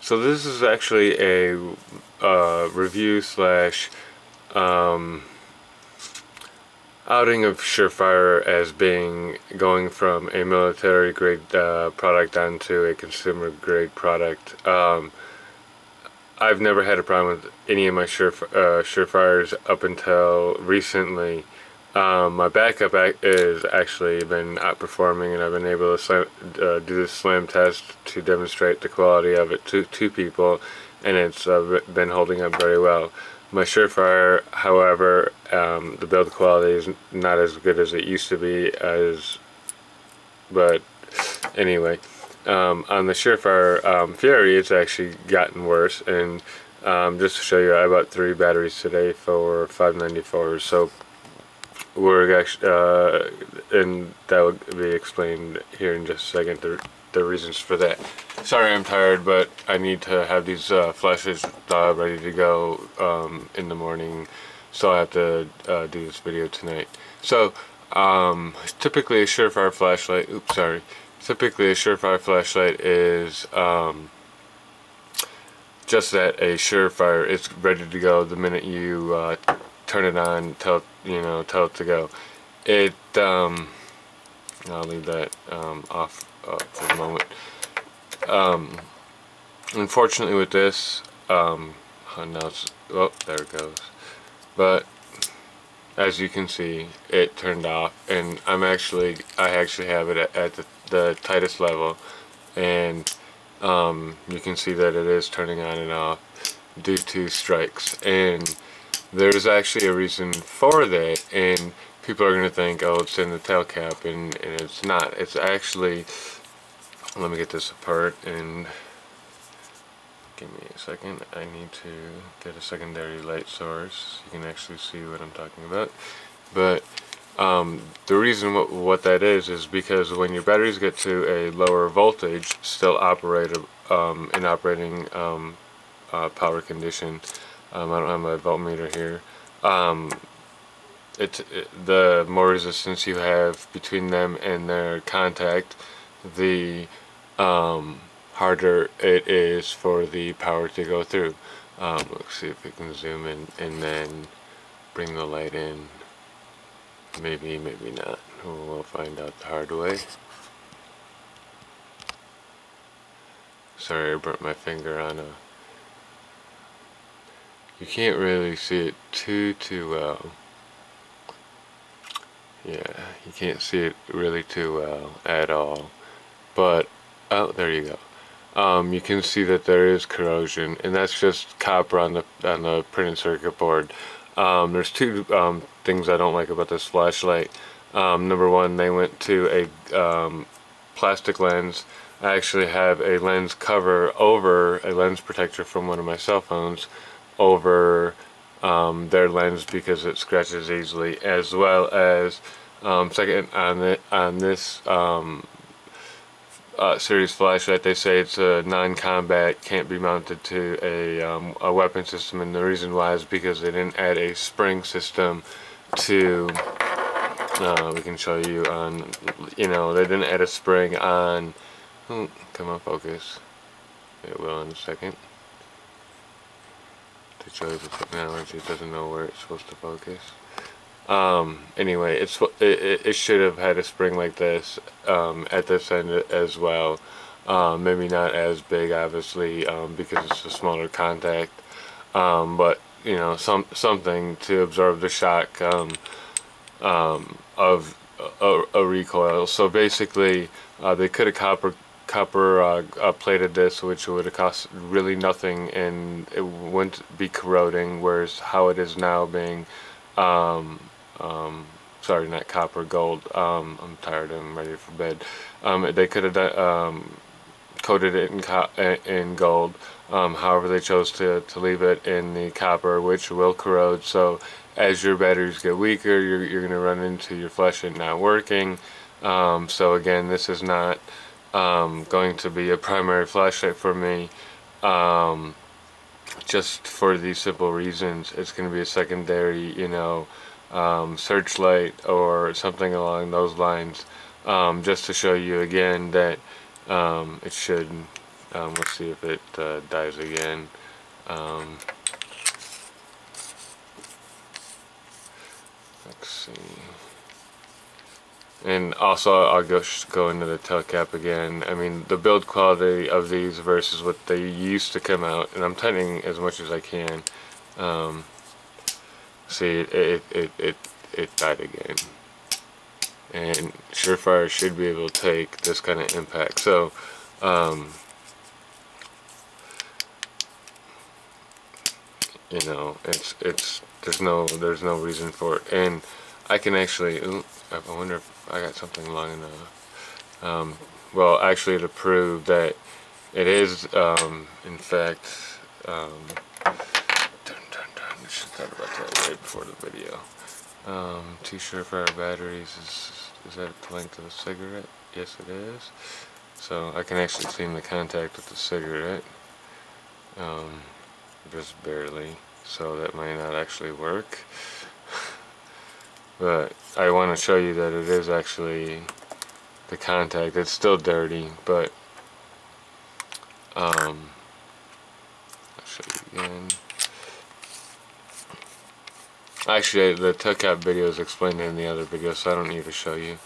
So this is actually a review slash outing of SureFire as going from a military grade product onto a consumer grade product. I've never had a problem with any of my SureFires up until recently. My backup is actually been outperforming, and I've been able to do this slam test to demonstrate the quality of it to people, and it's been holding up very well. My SureFire, however, the build quality is not as good as it used to be, but anyway, on the SureFire Furry, it's actually gotten worse. And just to show you, I bought 3 batteries today for $5.94. So we're actually, and that will be explained here in just a second, the reasons for that. Sorry I'm tired, but I need to have these flashes ready to go in the morning, so I have to do this video tonight. So typically a SureFire flashlight, typically a SureFire flashlight is just that, a SureFire. It's ready to go the minute you turn it on, tell it to go. I'll leave that off for the moment. Unfortunately with this, now it's, oh, there it goes. But as you can see, it turned off, and I actually have it at the tightest level, and you can see that it is turning on and off due to strikes. And there's actually a reason for that, and people are going to think, oh, it's in the tail cap, and it's not. It's actually, let me get this apart, and give me a second. I need to get a secondary light source. You can actually see what I'm talking about. But the reason what that is because when your batteries get to a lower voltage, still operate in operating power condition. I don't have my voltmeter here. The more resistance you have between them and their contact, the harder it is for the power to go through. Let's see if we can zoom in and then bring the light in. Maybe, maybe not. We'll find out the hard way. Sorry, I burnt my finger on a... You can't really see it too well. Yeah, you can't see it really too well at all. But, oh, there you go. You can see that there is corrosion, and that's just copper on the printed circuit board. There's 2 things I don't like about this flashlight. Number one, they went to a plastic lens. I actually have a lens cover over a lens protector from one of my cell phones over their lens because it scratches easily, as well as second, on this series flashlight, they say it's a non-combat, can't be mounted to a weapon system, and the reason why is because they didn't add a spring system to, we can show you on, they didn't add a spring on, come on, focus, it will in a second. To show you the technology, it doesn't know where it's supposed to focus. Anyway, it should have had a spring like this at this end as well. Maybe not as big, obviously, because it's a smaller contact, but something to absorb the shock of a recoil. So basically, they could have copper plated this, which would have cost really nothing, and it wouldn't be corroding, whereas how it is now being sorry, not copper, gold. I'm tired, I'm ready for bed. They could have coated it in gold. However, they chose to leave it in the copper, which will corrode. So as your batteries get weaker, you're going to run into your flashlight not working. So again, this is not going to be a primary flashlight for me. Just for these simple reasons, it's going to be a secondary, searchlight or something along those lines, just to show you again that it should We'll see if it dies again. Let's see. And also, I'll go into the tail cap again. I mean, the build quality of these versus what they used to come out, and I'm tightening as much as I can. See, it died again. And SureFire should be able to take this kind of impact. So, you know, there's no reason for it. And I can actually, I wonder if I got something long enough. Well, actually, to prove that it is, in fact, I should thought about that right before the video. 2 SureFire batteries, is that the length of a cigarette? Yes, it is. So I can actually clean the contact with the cigarette, just barely. So that might not actually work. But I want to show you that it is actually the contact. It's still dirty, but I'll show you again. Actually, the tail cap video is explained in the other video, so I don't need to show you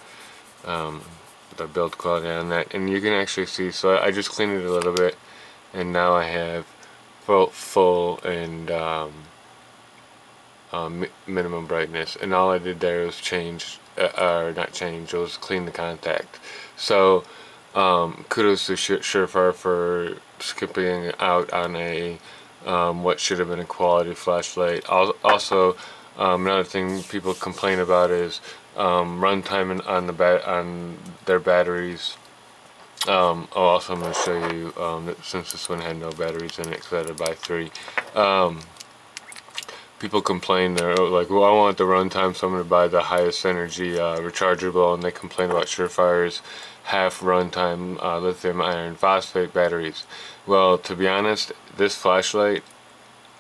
the build quality on that. And you can actually see, so I just cleaned it a little bit, and now I have full and minimum brightness, and all I did there was change, or not change, it was clean the contact. So kudos to SureFire for skipping out on a what should have been a quality flashlight. Also, another thing people complain about is runtime on their batteries. Also, I'm going to show you, since this one had no batteries in it because I had to buy 3. People complain, they're like, well, I want the runtime, so I'm going to buy the highest energy rechargeable, and they complain about SureFire's half runtime lithium iron phosphate batteries. Well, to be honest, this flashlight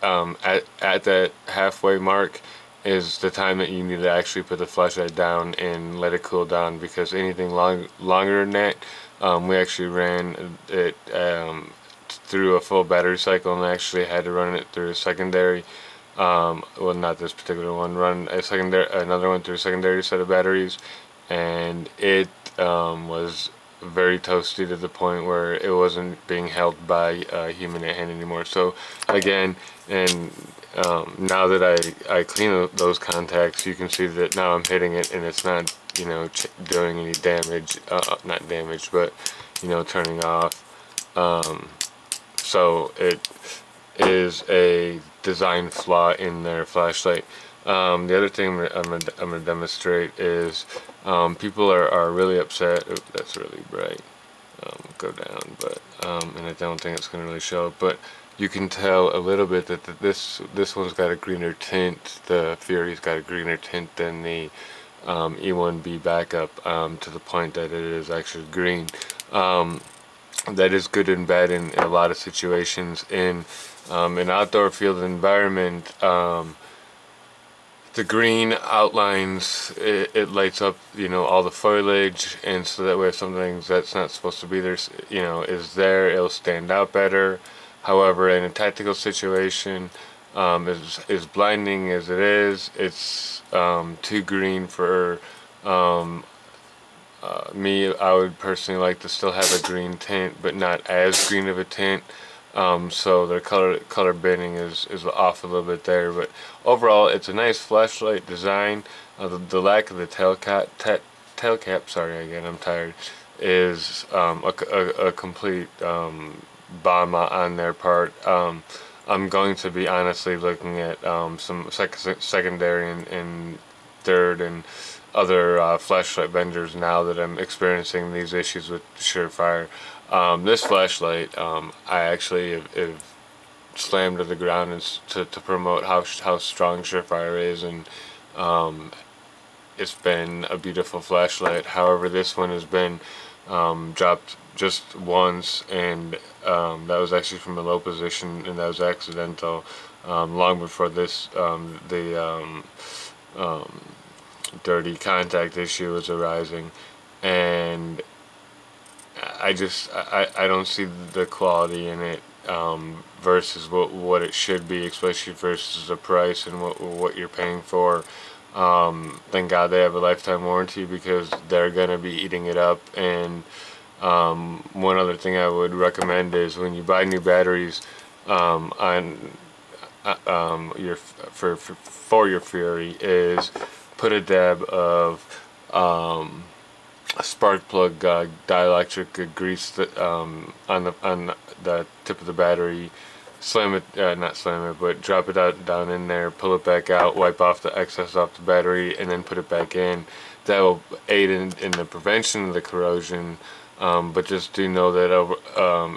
at that halfway mark is the time that you need to actually put the flashlight down and let it cool down, because anything longer than that, we actually ran it through a full battery cycle, and actually had to run it through a secondary, well, not this particular one, run another one through a secondary set of batteries, and it was very toasty to the point where it wasn't being held by a human hand anymore. So again, and now that I clean those contacts, you can see that now I'm hitting it and it's not, you know, doing any damage, not damage, but, you know, turning off. So it is a design flaw in their flashlight. The other thing I'm gonna demonstrate is people are really upset. Oops, that's really bright. Go down, but and I don't think it's gonna really show. But you can tell a little bit that this one's got a greener tint. The Furry's got a greener tint than the E1B backup, to the point that it is actually green. That is good and bad in a lot of situations. In an outdoor field environment, the green outlines, it lights up, you know, all the foliage, and so that way if something that's not supposed to be there, you know, is there, it'll stand out better. However, in a tactical situation, as blinding as it is, it's too green for me. I would personally like to still have a green tint, but not as green of a tint. So their color bending is off a little bit there, but overall it's a nice flashlight design. The lack of the tail cap, sorry again, I'm tired, is a complete bomb on their part. I'm going to be honestly looking at some secondary and third and other flashlight vendors now that I'm experiencing these issues with SureFire. This flashlight, I actually have slammed to the ground to promote how strong SureFire is, and it's been a beautiful flashlight. However, this one has been dropped just once, and that was actually from a low position, and that was accidental. Long before this, the dirty contact issue was arising, and I don't see the quality in it versus what it should be, especially versus the price and what you're paying for. Thank God they have a lifetime warranty, because they're gonna be eating it up. And one other thing I would recommend is, when you buy new batteries on for your Furry, is put a dab of a spark plug dielectric grease that, on the tip of the battery. Slam it, not slam it, but drop it down in there, pull it back out, wipe off the excess off the battery, and then put it back in. That will aid in the prevention of the corrosion. But just do know that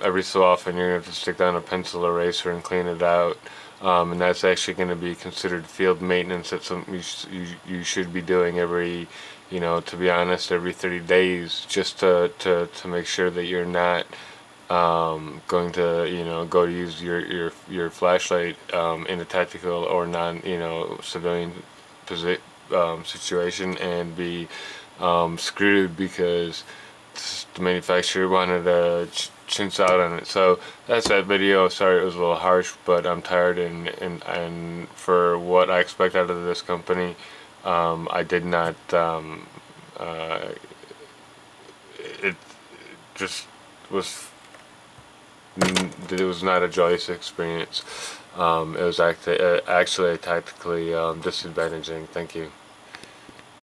every so often you're going to have to stick down a pencil eraser and clean it out. And that's actually going to be considered field maintenance. That's something you should be doing every, to be honest, every 30 days, just to make sure that you're not going to go to use your flashlight in a tactical or non civilian situation and be screwed because the manufacturer wanted to chintz out on it. So that's that video. Sorry it was a little harsh, but I'm tired, and for what I expect out of this company, I did not. It just was. It was not a joyous experience. It was actually tactically disadvantaging. Thank you.